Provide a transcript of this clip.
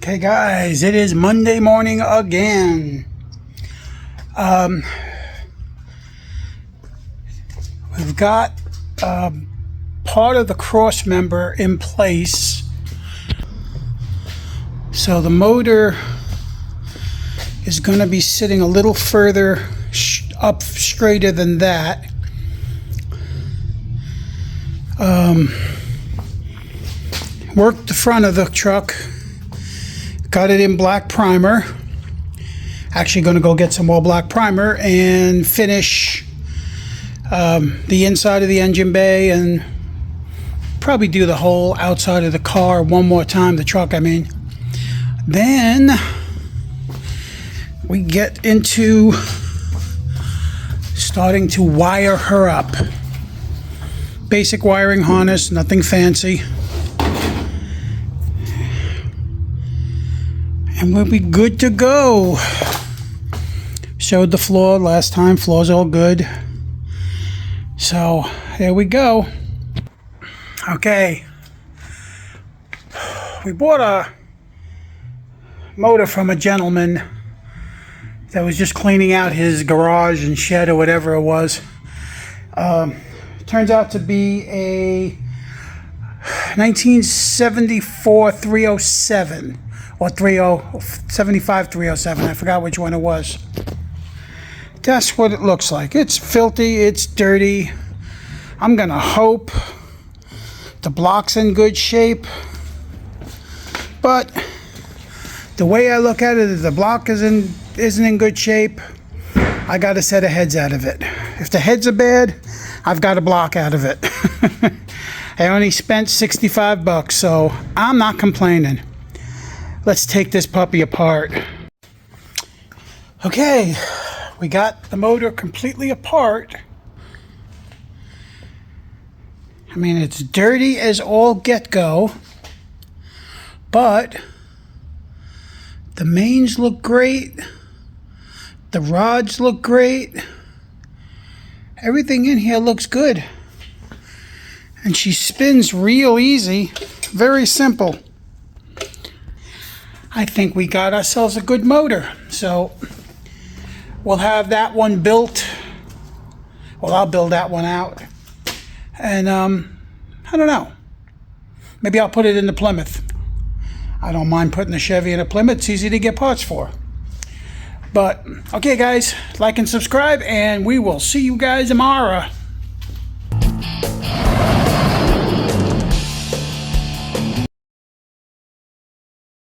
Okay guys, it is Monday morning again. We've got part of the cross member in place. So the motor is going to be sitting a little further up straighter than that. Worked the front of the truck. Got it in black primer. Actually going to go get some more black primer and finish the inside of the engine bay and probably do the whole outside of the car one more time, the truck I mean. Then we get into starting to wire her up. Basic wiring harness, nothing fancy. And we'll be good to go. Showed the floor last time. Floor's all good. So, there we go. Okay. We bought a motor from a gentleman that was just cleaning out his garage and shed or whatever it was. Turns out to be a 1974 307. Or 75 307, I forgot which one it was. That's what it looks like. It's filthy, it's dirty. I'm gonna hope the block's in good shape. But the way I look at it, if the block isn't in good shape, I got a set of heads out of it. If the heads are bad, I've got a block out of it. I only spent 65 bucks, so I'm not complaining. Let's take this puppy apart. Okay, we got the motor completely apart. I mean, it's dirty as all get-go, but the mains look great. The rods look great. Everything in here looks good. And she spins real easy, very simple. I think we got ourselves a good motor. So we'll have that one built. Well, I'll build that one out. And I don't know. Maybe I'll put it in the Plymouth. I don't mind putting the Chevy in a Plymouth. It's easy to get parts for. But, okay guys, like and subscribe, and we will see you guys tomorrow.